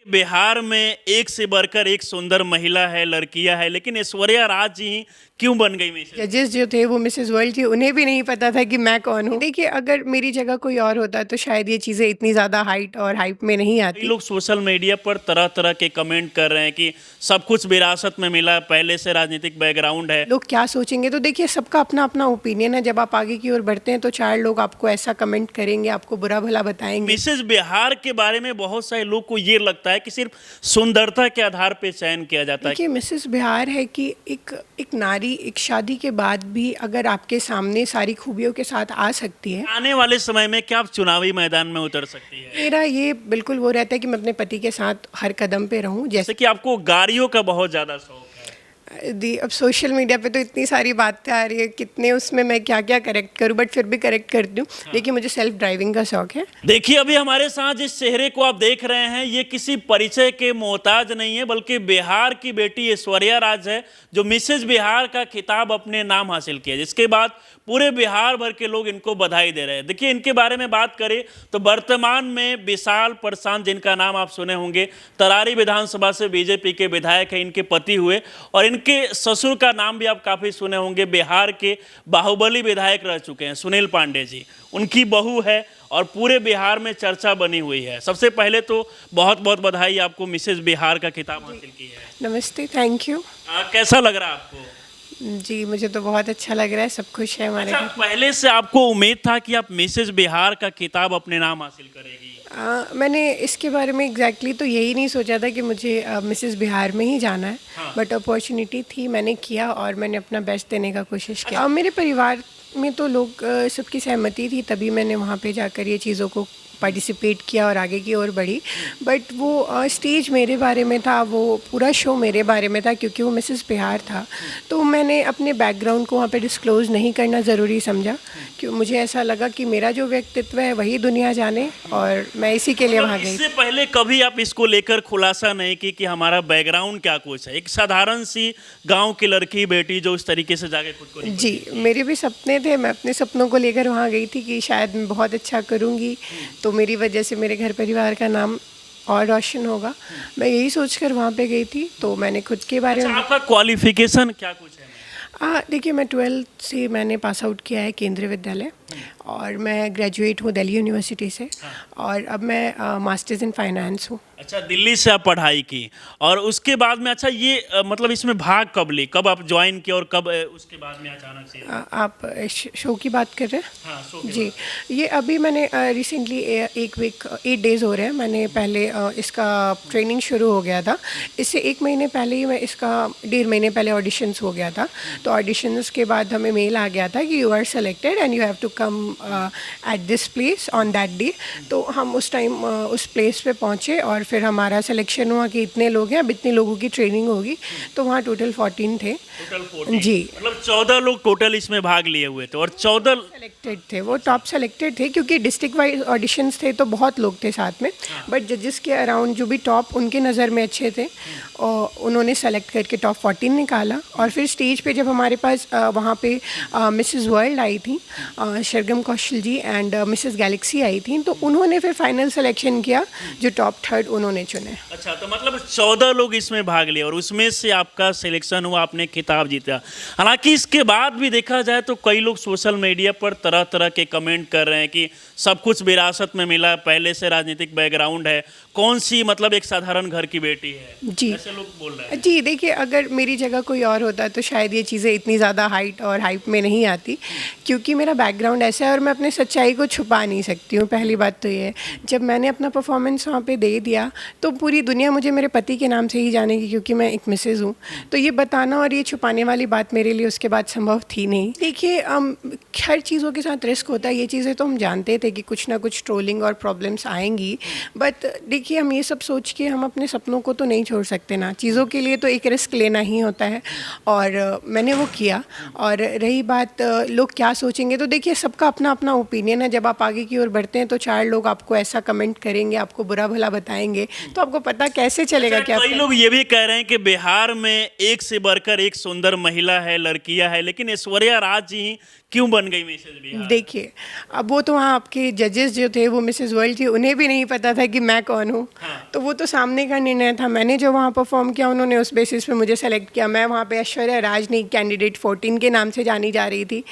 बिहार में एक से बढ़कर एक सुंदर महिला है, लड़कियां है, लेकिन ऐश्वर्या राज जी क्यों बन गई मिसेज? जजेस जो थे वो मिसेस वर्ल्ड थी, उन्हें भी नहीं पता था कि मैं कौन हूँ। देखिए, अगर मेरी जगह कोई और होता तो शायद ये चीज़ें इतनी ज़्यादा हाइट और हाइप में नहीं कई आती। लोग सोशल मीडिया पर तरह तरह के कमेंट कर रहे हैं कि सब कुछ विरासत में मिला, पहले से राजनीतिक बैकग्राउंड है। लोग क्या सोचेंगे, तो देखिए सबका अपना अपना ओपिनियन है। जब आप आगे की ओर बढ़ते हैं तो चार लोग आपको ऐसा कमेंट करेंगे, आपको बुरा भला बताएंगे। मिसेज बिहार के बारे में बहुत सारे लोग को ये लगता है कि सिर्फ सुंदरता के आधार पर चयन किया जाता है। देखिए, मिसेस बिहार है कि एक नारी एक शादी के बाद भी अगर आपके सामने सारी खूबियों के साथ आ सकती है। आने वाले समय में क्या आप चुनावी मैदान में उतर सकती है? मेरा ये बिल्कुल वो रहता है कि मैं अपने पति के साथ हर कदम पे रहूं। जैसे कि आपको गाड़ियों का बहुत ज्यादा शौक है। अब सोशल मीडिया पे तो इतनी सारी बातें आ रही है, कितने उसमें मैं क्या क्या करेक्ट करूं, बट फिर भी करेक्ट करती हूँ। देखिए, मुझे सेल्फ ड्राइविंग का शौक है। देखिए, अभी हमारे साथ जिस चेहरे को आप देख रहे हैं, ये किसी परिचय के मोहताज नहीं है, बल्कि बिहार की बेटी ऐश्वर्या राज है, जो मिसेज बिहार का खिताब अपने नाम हासिल किया, जिसके बाद पूरे बिहार भर के लोग इनको बधाई दे रहे हैं। देखिए, इनके बारे में बात करें तो वर्तमान में विशाल प्रशांत, जिनका नाम आप सुने होंगे, तरारी विधानसभा से बीजेपी के विधायक हैं, इनके पति हुए। और इनके ससुर का नाम भी आप काफ़ी सुने होंगे, बिहार के बाहुबली विधायक रह चुके हैं, सुनील पांडे जी। उनकी बहू है और पूरे बिहार में चर्चा बनी हुई है। सबसे पहले तो बहुत बहुत बधाई आपको, मिसेज बिहार का खिताब हासिल की है। नमस्ते, थैंक यू। कैसा लग रहा है आपको? जी, मुझे तो बहुत अच्छा लग रहा है, सब खुश है हमारे घर। पहले से आपको उम्मीद था कि आप मिसेज बिहार का खिताब अपने नाम हासिल करेगी? मैंने इसके बारे में एग्जैक्टली तो यही नहीं सोचा था कि मुझे मिसेस बिहार में ही जाना है। बट अपॉर्चुनिटी थी, मैंने किया और मैंने अपना बेस्ट देने का कोशिश किया। मेरे परिवार में तो लोग सबकी सहमति थी, तभी मैंने वहाँ पे जाकर ये चीज़ों को पार्टिसिपेट किया और आगे की ओर बढ़ी। बट वो स्टेज मेरे बारे में था, वो पूरा शो मेरे बारे में था, क्योंकि वो मिसेस बिहार था। तो मैंने अपने बैकग्राउंड को वहाँ पे डिस्क्लोज़ नहीं करना ज़रूरी समझा, क्यों मुझे ऐसा लगा कि मेरा जो व्यक्तित्व है वही दुनिया जाने, और मैं इसी के लिए वहाँ गई। इससे पहले कभी आप इसको लेकर खुलासा नहीं की कि हमारा बैकग्राउंड क्या कुछ है? एक साधारण सी गाँव की लड़की बेटी जो इस तरीके से जाके खुद को जी, मेरे भी सपने थे। मैं अपने सपनों को लेकर वहाँ गई थी कि शायद मैं बहुत अच्छा करूँगी, तो मेरी वजह से मेरे घर परिवार का नाम और रोशन होगा। मैं यही सोचकर वहाँ पे गई थी। तो मैंने खुद के बारे में आपका क्वालिफिकेशन क्या कुछ है? देखिए, मैं 12th से मैंने पास आउट किया है केंद्रीय विद्यालय, और मैं ग्रेजुएट हूँ दिल्ली यूनिवर्सिटी से। और अब मैं मास्टर्स इन फाइनेंस हूँ। अच्छा, दिल्ली से आप पढ़ाई की और उसके बाद में, अच्छा ये मतलब इसमें भाग कब ली, कब आप ज्वाइन किए और कब उसके बाद में अचानक से? आप शो की बात कर रहे हैं? हाँ, शो के जी, बाद। ये अभी मैंने रिसेंटली 1 वीक 8 डेज़ हो रहे हैं। मैंने पहले इसका ट्रेनिंग शुरू हो गया था। इससे 1 महीने पहले ही मैं इसका 1.5 महीने पहले ऑडिशंस हो गया था। तो ऑडिशंस के बाद हमें मेल आ गया था कि you are selected and you have to come at this place on that day. तो हम उस टाइम उस प्लेस पे पहुँचे और फिर हमारा सिलेक्शन हुआ कि इतने लोग हैं, अब इतने लोगों की ट्रेनिंग होगी। तो वहाँ टोटल 14 थे। टोटल 14? जी, मतलब 14 लोग टोटल इसमें भाग लिए हुए थे और 14 सेलेक्टेड थे। वो टॉप सेलेक्टेड थे, क्योंकि डिस्ट्रिक्ट वाइज ऑडिशंस थे तो बहुत लोग थे साथ में। बट जजेस के अराउंड जो भी टॉप उनके नज़र में अच्छे थे, और उन्होंने सेलेक्ट करके टॉप 14 निकाला। और फिर स्टेज पे जब हमारे पास वहाँ पे मिसेस वर्ल्ड आई थी, सरगम कौशल जी, एंड मिसेस गैलेक्सी आई थी, तो उन्होंने फिर फाइनल सिलेक्शन किया, जो टॉप 3 उन्होंने चुने। अच्छा, तो मतलब 14 लोग इसमें भाग लिए और उसमें से आपका सिलेक्शन हुआ, आपने खिताब जीता। हालांकि इसके बाद भी देखा जाए तो कई लोग सोशल मीडिया पर तरह तरह के कमेंट कर रहे हैं कि सब कुछ विरासत में मिला, पहले से राजनीतिक बैकग्राउंड है, कौन सी मतलब एक साधारण घर की बेटी है, जी, ऐसे लोग बोल रहे हैं। जी, देखिए, अगर मेरी जगह कोई और होता तो शायद ये चीज़ें इतनी ज़्यादा हाइट और हाइप में नहीं आती, क्योंकि मेरा बैकग्राउंड ऐसा है और मैं अपनी सच्चाई को छुपा नहीं सकती हूँ। पहली बात तो ये है, जब मैंने अपना परफॉर्मेंस वहाँ पे दे दिया तो पूरी दुनिया मुझे मेरे पति के नाम से ही जानेगी, क्योंकि मैं एक मिसेज़ हूँ। तो ये बताना और ये छुपाने वाली बात मेरे लिए उसके बाद संभव थी नहीं। देखिए, हर चीज़ों के साथ रिस्क होता है, ये चीज़ें तो हम जानते थे कि कुछ ना कुछ ट्रोलिंग और प्रॉब्लम्स आएंगी। बट देखिए, हम ये सब सोच के हम अपने सपनों को तो नहीं छोड़ सकते ना। चीज़ों के लिए तो एक रिस्क लेना ही होता है, और मैंने वो किया। और रही बात लोग क्या सोचेंगे, तो देखिए सबका अपना अपना ओपिनियन है। जब आप आगे की ओर बढ़ते हैं तो 4 लोग आपको ऐसा कमेंट करेंगे, आपको बुरा भला बताएंगे, तो आपको पता कैसे चलेगा कि कई लोग ये भी कह रहे हैं कि बिहार में एक से बढ़कर एक सुंदर महिला है, लड़कियां है, लेकिन ऐश्वर्या राज जी क्यों बन गई मिसेज बिहार? देखिए, अब वो तो वहाँ आपके जजेस जो थे वो मिसेस वर्ल्ड थी, उन्हें भी नहीं पता था कि मैं कौन हूँ। तो वो तो सामने का निर्णय था। मैंने जो वहाँ परफॉर्म किया उन्होंने उस बेसिस पे मुझे सेलेक्ट किया। मैं वहाँ पे ऐश्वर्या राज नहीं, कैंडिडेट 14 के नाम से जानी जा रही थी।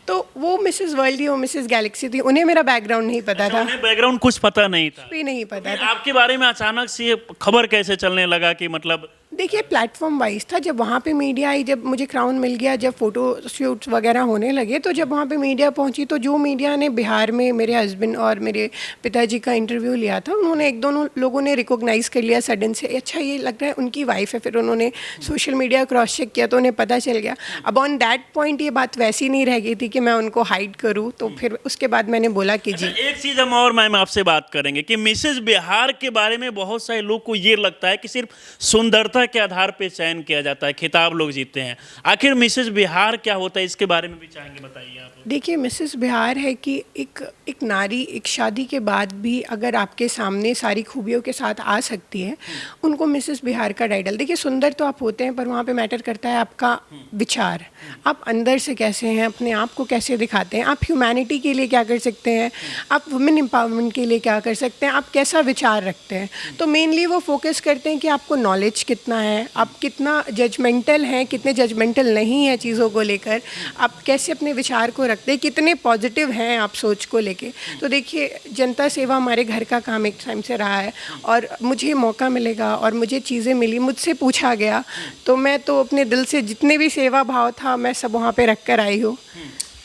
तो वो मिसेस वर्ल्ड थी, वो मिसेस गैलेक्सी थी, उन्हें मेरा बैकग्राउंड नहीं पता था। उन्हें बैकग्राउंड कुछ पता नहीं था? भी नहीं पता फिर था। आपके बारे में अचानक से ये खबर कैसे चलने लगा कि मतलब देखिए, प्लेटफॉर्म वाइज था। जब वहाँ पे मीडिया आई, जब मुझे क्राउन मिल गया, जब फ़ोटो शूट्स वगैरह होने लगे, तो जब वहाँ पे मीडिया पहुँची तो जो मीडिया ने बिहार में मेरे हस्बैंड और मेरे पिताजी का इंटरव्यू लिया था, उन्होंने एक दोनों लोगों ने रिकॉग्नाइज़ कर लिया सडन से, अच्छा ये लग रहा है उनकी वाइफ है। फिर उन्होंने सोशल मीडिया क्रॉस चेक किया तो उन्हें पता चल गया। अब ऑन दैट पॉइंट ये बात वैसी नहीं रह गई थी कि मैं उनको हाइड करूँ। तो फिर उसके बाद मैंने बोला कि जी। एक चीज हम और मैम आपसे बात करेंगे कि मिसेज बिहार के बारे में बहुत सारे लोग को ये लगता है कि सिर्फ सुंदरता के आधार पे चयन किया जाता है, खिताब लोग जीतते हैं। आखिर मिसेज बिहार क्या होता है, इसके बारे में भी चाहेंगे, बताइए आप। देखिए, मिसेस बिहार है कि एक नारी एक शादी के बाद भी अगर आपके सामने सारी खूबियों के साथ आ सकती है, उनको मिसेस बिहार का टाइटल। देखिए, सुंदर तो आप होते हैं पर वहाँ पे मैटर करता है आपका विचार, आप अंदर से कैसे हैं, अपने आप को कैसे दिखाते हैं, आप ह्यूमैनिटी के लिए क्या कर सकते हैं, आप वुमेन एम्पावरमेंट के लिए क्या कर सकते हैं, आप कैसा विचार रखते हैं। तो मेनली वो फोकस करते हैं कि आपको नॉलेज कितना है, आप कितना जजमेंटल हैं, कितने जजमेंटल नहीं है चीज़ों को लेकर, आप कैसे अपने विचार को रखते हैं, कितने पॉजिटिव हैं आप सोच को लेके। तो देखिए, जनता सेवा हमारे घर का काम एक टाइम से रहा है और मुझे मौका मिलेगा और मुझे चीज़ें मिली, मुझसे पूछा गया, तो मैं तो अपने दिल से जितने भी सेवा भाव था मैं सब वहाँ पे रख कर आई हूँ।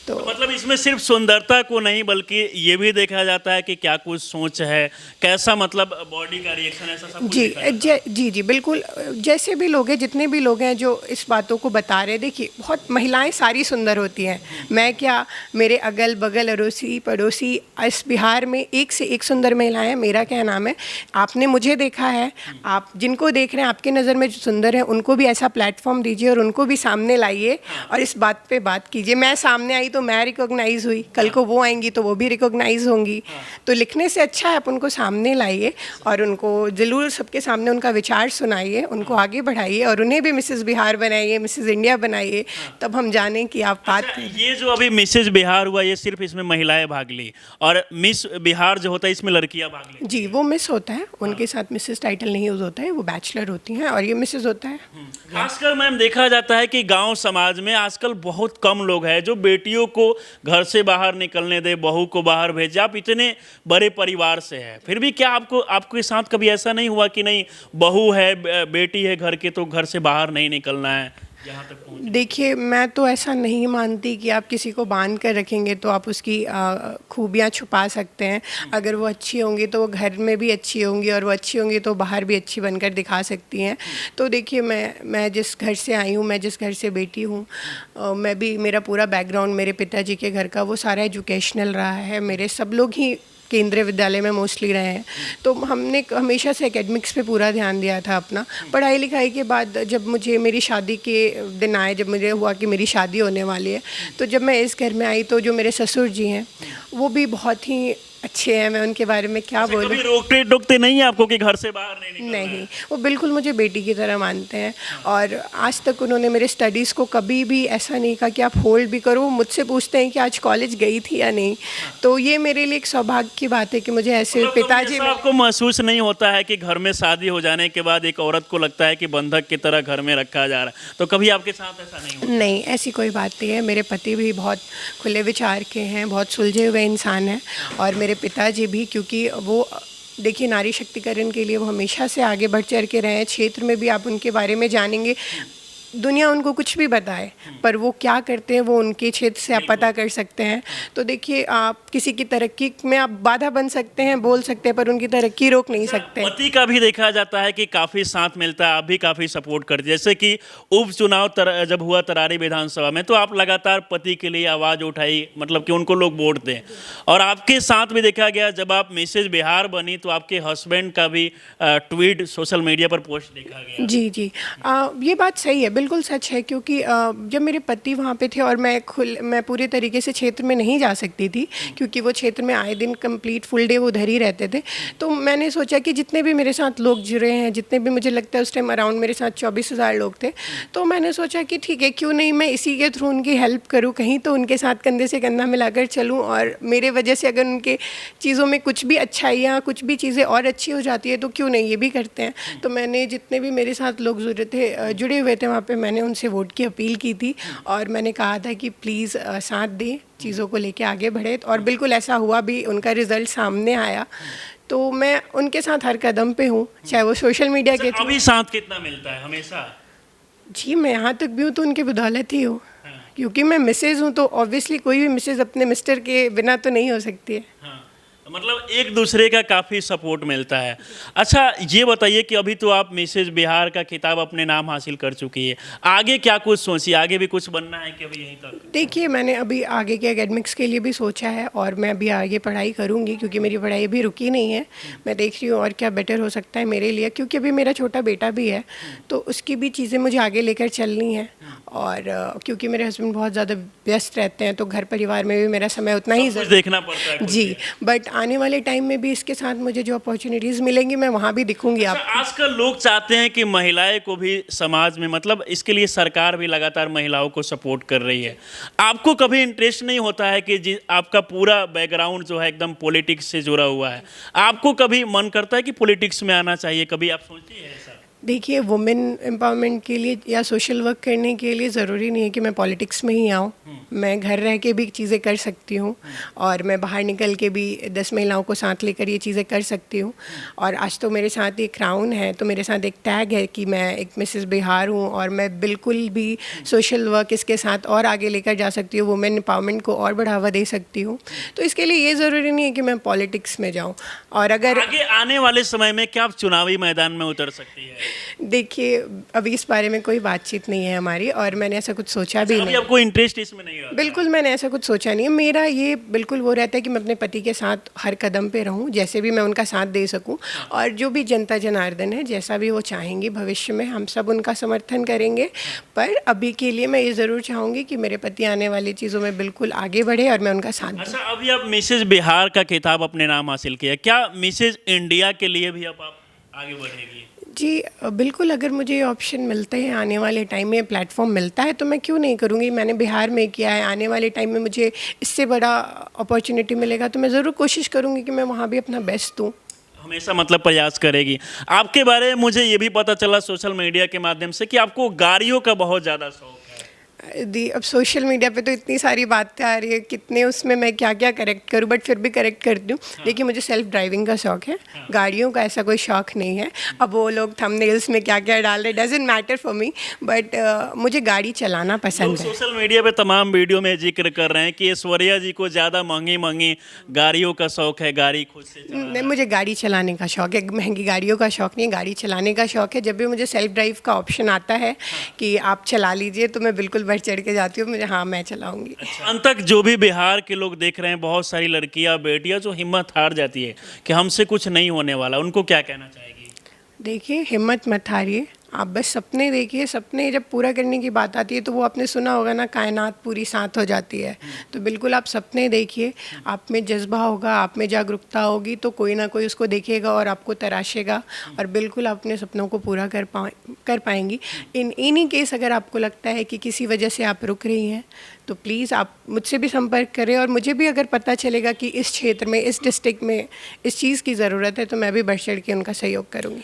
तो मतलब इसमें सिर्फ सुंदरता को नहीं बल्कि ये भी देखा जाता है कि क्या कुछ सोच है, कैसा मतलब बॉडी का रिएक्शन, ऐसा सब कुछ देखा जाता है। जी जी बिल्कुल। जैसे भी लोग हैं, जितने भी लोग हैं जो इस बातों को बता रहे हैं, देखिए बहुत महिलाएं सारी सुंदर होती हैं। मैं क्या, मेरे अगल बगल अड़ोसी पड़ोसी इस बिहार में एक से एक सुंदर महिलाएं हैं। मेरा क्या नाम है, आपने मुझे देखा है, आप जिनको देख रहे हैं आपके नज़र में जो सुंदर हैं उनको भी ऐसा प्लेटफॉर्म दीजिए और उनको भी सामने लाइए और इस बात पर बात कीजिए। मैं सामने आई तो मैं रिकॉग्नाइज हुई, कल को वो आएंगी तो वो भी रिकॉग्नाइज होंगी। तो लिखने से अच्छा है आप उनको सामने लाइए और उनको जरूर सबके सामने उनका विचार सुनाइए, उनको आगे बढ़ाइए और उन्हें भी मिसेस बिहार बनाइए, मिसेस इंडिया बनाइए, तब हम जानें कि आप बात। ये जो अभी मिसेस बिहार हुआ, ये सिर्फ इसमें महिलाएं भाग ली और मिस बिहार जो होता है इसमें लड़कियां भाग ली? जी, वो मिस होता है, उनके साथ मिसेस टाइटल नहीं यूज होता है, वो बैचलर होती हैं और ये मिसेस होता है। खासकर मैम देखा जाता है कि गांव समाज में आजकल बहुत कम लोग हैं जो बेटियों को घर से बाहर निकलने दे, बहू को बाहर भेजे। आप इतने बड़े परिवार से हैं, फिर भी क्या आपके साथ कभी ऐसा नहीं हुआ कि नहीं बहू है, बेटी है घर की, तो घर से बाहर नहीं निकलना है? देखिए, मैं तो ऐसा नहीं मानती कि आप किसी को बांध कर रखेंगे तो आप उसकी खूबियाँ छुपा सकते हैं। अगर वो अच्छी होंगी तो वो घर में भी अच्छी होंगी और वो अच्छी होंगी तो बाहर भी अच्छी बनकर दिखा सकती हैं। तो देखिए, मैं जिस घर से आई हूँ, मैं जिस घर से बेटी हूँ, मैं भी, मेरा पूरा बैकग्राउंड मेरे पिताजी के घर का वो सारा एजुकेशनल रहा है। मेरे सब लोग ही केंद्रीय विद्यालय में मोस्टली रहे हैं, तो हमने हमेशा से एकेडमिक्स पे पूरा ध्यान दिया था अपना। पढ़ाई लिखाई के बाद जब मुझे मेरी शादी के दिन आए, जब मुझे हुआ कि मेरी शादी होने वाली है, तो जब मैं इस घर में आई तो जो मेरे ससुर जी हैं वो भी बहुत ही अच्छे हैं। मैं उनके बारे में क्या बोलूं। कभी रोकते टोकते नहीं है आपको कि घर से बाहर नहीं निकलना? नहीं, वो बिल्कुल मुझे बेटी की तरह मानते हैं और आज तक उन्होंने मेरे स्टडीज़ को कभी भी ऐसा नहीं कहा कि आप होल्ड भी करो। मुझसे पूछते हैं कि आज कॉलेज गई थी या नहीं। तो ये मेरे लिए एक सौभाग्य की बात है कि मुझे ऐसे पिताजी। आपको महसूस नहीं होता है कि घर में शादी हो जाने के बाद एक औरत को लगता है कि बंधक की तरह घर में रखा जा रहा है, तो कभी आपके साथ ऐसा नहीं हुआ? नहीं, ऐसी कोई बात नहीं है। मेरे पति भी बहुत खुले विचार के हैं, बहुत सुलझे हुए इंसान हैं और मेरे पिताजी भी, क्योंकि वो देखिए नारी शक्तिकरण के लिए वो हमेशा से आगे बढ़ चढ़ के रहे हैं। क्षेत्र में भी आप उनके बारे में जानेंगे, दुनिया उनको कुछ भी बताए पर वो क्या करते हैं वो उनके क्षेत्र से आप पता कर सकते हैं। तो देखिए, आप किसी की तरक्की में आप बाधा बन सकते हैं, बोल सकते हैं, पर उनकी तरक्की रोक नहीं सकते। पति का भी देखा जाता है कि काफ़ी साथ मिलता है, आप भी काफ़ी सपोर्ट करते हैं। जैसे कि उपचुनाव जब हुआ तरारी विधानसभा में, तो आप लगातार पति के लिए आवाज़ उठाई, मतलब कि उनको लोग वोट दें। और आपके साथ भी देखा गया जब आप मिसेज बिहार बनी तो आपके हस्बैंड का भी ट्वीट सोशल मीडिया पर पोस्ट देखा गया। जी जी, ये बात सही है, बिल्कुल सच है, क्योंकि जब मेरे पति वहाँ पे थे और मैं पूरे तरीके से क्षेत्र में नहीं जा सकती थी, क्योंकि वो क्षेत्र में आए दिन कंप्लीट फुल डे वो उधर ही रहते थे। तो मैंने सोचा कि जितने भी मेरे साथ लोग जुड़े हैं, जितने भी, मुझे लगता है उस टाइम अराउंड मेरे साथ 24,000 लोग थे, तो मैंने सोचा कि ठीक है, क्यों नहीं मैं इसी के थ्रू उनकी हेल्प करूँ, कहीं तो उनके साथ कंधे से कंधा मिलाकर चलूँ, और मेरे वजह से अगर उनके चीज़ों में कुछ भी अच्छाइयाँ, कुछ भी चीज़ें और अच्छी हो जाती है तो क्यों नहीं, ये भी करते हैं। तो मैंने जितने भी मेरे साथ लोग जुड़े हुए थे वहाँ पे, मैंने उनसे वोट की अपील की थी और मैंने कहा था कि प्लीज़ साथ दें, चीज़ों को लेके आगे बढ़े, और बिल्कुल ऐसा हुआ भी, उनका रिज़ल्ट सामने आया। तो मैं उनके साथ हर कदम पे हूँ, चाहे वो सोशल मीडिया के थ्रू। अभी साथ कितना मिलता है हमेशा? जी, मैं यहाँ तक भी हूँ तो उनके बदौलत ही हूँ, क्योंकि मैं मिसेज़ हूँ, तो ऑब्वियसली कोई भी मिसेज़ अपने मिस्टर के बिना तो नहीं हो सकती है। हाँ, मतलब एक दूसरे का काफ़ी सपोर्ट मिलता है। अच्छा, ये बताइए कि अभी तो आप मिसेज बिहार का खिताब अपने नाम हासिल कर चुकी है, आगे क्या कुछ सोची, आगे भी कुछ बनना है कि अभी यहीं तक? देखिए, मैंने अभी आगे के एकेडमिक्स के लिए भी सोचा है, और मैं अभी आगे पढ़ाई करूँगी, क्योंकि मेरी पढ़ाई अभी रुकी नहीं है। मैं देख रही हूँ और क्या बेटर हो सकता है मेरे लिए, क्योंकि अभी मेरा छोटा बेटा भी है, तो उसकी भी चीज़ें मुझे आगे लेकर चलनी है। और क्योंकि मेरे हस्बैंड बहुत ज़्यादा व्यस्त रहते हैं, तो घर परिवार में भी मेरा समय उतना ही देखना पड़ता है जी। बट आने वाले टाइम में भी इसके साथ मुझे जो अपॉर्चुनिटीज़ मिलेंगी, मैं वहाँ भी दिखूंगी। अच्छा, आजकल लोग चाहते हैं कि महिलाएं को भी समाज में, मतलब इसके लिए सरकार भी लगातार महिलाओं को सपोर्ट कर रही है। आपको कभी इंटरेस्ट नहीं होता है कि आपका पूरा बैकग्राउंड जो है एकदम पॉलिटिक्स से जुड़ा हुआ है, आपको कभी मन करता है कि पॉलिटिक्स में आना चाहिए, कभी आप सोचती है ऐसा? देखिए, वुमेन एम्पावरमेंट के लिए या सोशल वर्क करने के लिए ज़रूरी नहीं है कि मैं पॉलिटिक्स में ही आऊँ। मैं घर रह के भी चीज़ें कर सकती हूँ, और मैं बाहर निकल के भी 10 महिलाओं को साथ लेकर ये चीज़ें कर सकती हूँ। और आज तो मेरे साथ एक क्राउन है, तो मेरे साथ एक टैग है कि मैं एक मिसेस बिहार हूँ, और मैं बिल्कुल भी सोशल वर्क इसके साथ और आगे लेकर जा सकती हूँ, वुमेन एम्पावरमेंट को और बढ़ावा दे सकती हूँ। तो इसके लिए ये ज़रूरी नहीं है कि मैं पॉलिटिक्स में जाऊँ। और अगर आगे आने वाले समय में क्या आप चुनावी मैदान में उतर सकती है? देखिए, अभी इस बारे में कोई बातचीत नहीं है हमारी, और मैंने ऐसा कुछ सोचा भी नहीं। आपको इंटरेस्ट इसमें नहीं है? बिल्कुल, मैंने ऐसा कुछ सोचा नहीं है। मेरा ये बिल्कुल वो रहता है कि मैं अपने पति के साथ हर कदम पे रहूं, जैसे भी मैं उनका साथ दे सकूं, और जो भी जनता जनार्दन है, जैसा भी वो चाहेंगी भविष्य में, हम सब उनका समर्थन करेंगे। पर अभी के लिए मैं ये ज़रूर चाहूँगी कि मेरे पति आने वाली चीज़ों में बिल्कुल आगे बढ़े और मैं उनका साथ दूं। अच्छा, अभी आप मिसेज बिहार का खिताब अपने नाम हासिल किया, क्या मिसेज इंडिया के लिए भी अब आप आगे बढ़ेगी? जी बिल्कुल, अगर मुझे ये ऑप्शन मिलते हैं, आने वाले टाइम में प्लेटफॉर्म मिलता है, तो मैं क्यों नहीं करूँगी। मैंने बिहार में किया है, आने वाले टाइम में मुझे इससे बड़ा अपॉर्चुनिटी मिलेगा तो मैं ज़रूर कोशिश करूँगी कि मैं वहाँ भी अपना बेस्ट दूँ। हमेशा मतलब प्रयास करेगी। आपके बारे में मुझे ये भी पता चला सोशल मीडिया के माध्यम से कि आपको गाड़ियों का बहुत ज़्यादा शौक है। अब सोशल मीडिया पे तो इतनी सारी बातें आ रही है, कितने उसमें मैं क्या क्या करेक्ट करूं, बट फिर भी करेक्ट करती हूँ। देखिए, मुझे सेल्फ ड्राइविंग का शौक है, गाड़ियों का ऐसा कोई शौक नहीं है। अब वो लोग थंबनेल्स में क्या क्या डाल रहे, doesn't matter for me, but मुझे गाड़ी चलाना पसंद है। सोशल मीडिया पे तमाम वीडियो में जिक्र कर रहे हैं कि ऐश्वर्या जी को ज़्यादा महंगी महंगी गाड़ियों का शौक है, गाड़ी खुद से नहीं, मुझे गाड़ी चलाने का शौक है, महंगी गाड़ियों का शौक नहीं है, गाड़ी चलाने का शौक है। जब भी मुझे सेल्फ ड्राइव का ऑप्शन आता है कि आप चला लीजिए, तो मैं बिल्कुल बढ़ चढ़ के जाती हूँ, मुझे हाँ मैं चलाऊंगी। अंत तक जो भी बिहार के लोग देख रहे हैं, बहुत सारी लड़कियां बेटियां जो हिम्मत हार जाती है कि हमसे कुछ नहीं होने वाला, उनको क्या कहना चाहेगी? देखिए, हिम्मत मत हारिए, आप बस सपने देखिए। सपने जब पूरा करने की बात आती है तो वो आपने सुना होगा ना, कायनात पूरी साथ हो जाती है। तो बिल्कुल आप सपने देखिए, आप में जज्बा होगा, आप में जागरूकता होगी, तो कोई ना कोई उसको देखेगा और आपको तराशेगा, और बिल्कुल आप अपने सपनों को पूरा कर पाएंगी। इन्हीं केस अगर आपको लगता है कि किसी वजह से आप रुक रही हैं, तो प्लीज़ आप मुझसे भी संपर्क करें, और मुझे भी अगर पता चलेगा कि इस क्षेत्र में, इस डिस्ट्रिक्ट में इस चीज़ की ज़रूरत है, तो मैं भी बढ़ चढ़ के उनका सहयोग करूँगी।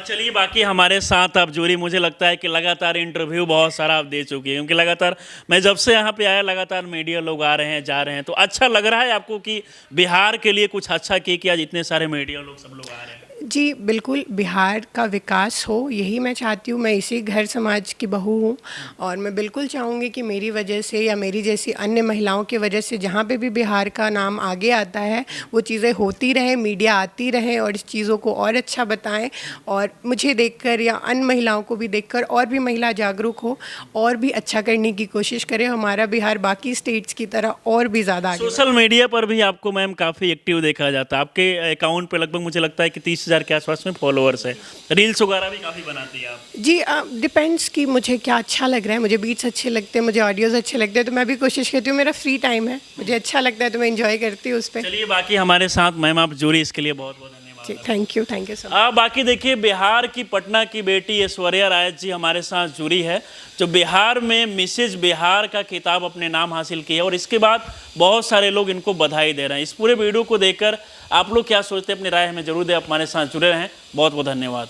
चलिए, बाकी हमारे साथ आप जुड़ी, मुझे लगता है कि लगातार इंटरव्यू बहुत सारा आप दे चुकी हैं, क्योंकि लगातार मैं जब से यहाँ पे आया, लगातार मीडिया लोग आ रहे हैं, जा रहे हैं, तो अच्छा लग रहा है आपको कि बिहार के लिए कुछ अच्छा किए कि आज इतने सारे मीडिया लोग सब लोग आ रहे हैं? जी बिल्कुल, बिहार का विकास हो, यही मैं चाहती हूँ। मैं इसी घर समाज की बहू हूँ, और मैं बिल्कुल चाहूँगी कि मेरी वजह से या मेरी जैसी अन्य महिलाओं की वजह से जहाँ पे भी बिहार का नाम आगे आता है, वो चीज़ें होती रहे, मीडिया आती रहे और इस चीज़ों को और अच्छा बताएं, और मुझे देखकर या अन्य महिलाओं को भी देखकर और भी महिला जागरूक हो और भी अच्छा करने की कोशिश करें। हमारा बिहार बाकी स्टेट्स की तरह और भी ज़्यादा आगे। सोशल मीडिया पर भी आपको मैम काफ़ी एक्टिव देखा जाता है, आपके अकाउंट पे लगभग मुझे लगता है कि 30 20,000 के आसपास में फॉलोअर्स है। रील्स वगैरह भी काफ़ी बनाती है आप। जी डिपेंड्स कि मुझे क्या अच्छा लग रहा है। मुझे बीट्स अच्छे लगते हैं, मुझे ऑडियोज़ अच्छे लगते हैं, तो मैं भी कोशिश करती हूँ। मेरा फ्री टाइम है, मुझे अच्छा लगता है तो मैं इंजॉय करती हूँ उस पर। चलिए, बाकी हमारे साथ मैम आप जुड़ी, इसके लिए बहुत बहुत धन्यवाद। Thank you so much. बाकी देखिए, बिहार की पटना की बेटी ऐश्वर्या राय जी हमारे साथ जुड़ी है, जो बिहार में मिसेज बिहार का खिताब अपने नाम हासिल किया, और इसके बाद बहुत सारे लोग इनको बधाई दे रहे हैं। इस पूरे वीडियो को देखकर आप लोग क्या सोचते हैं, अपनी राय हमें जरूर दें। आप हमारे साथ जुड़े रहें। बहुत बहुत धन्यवाद।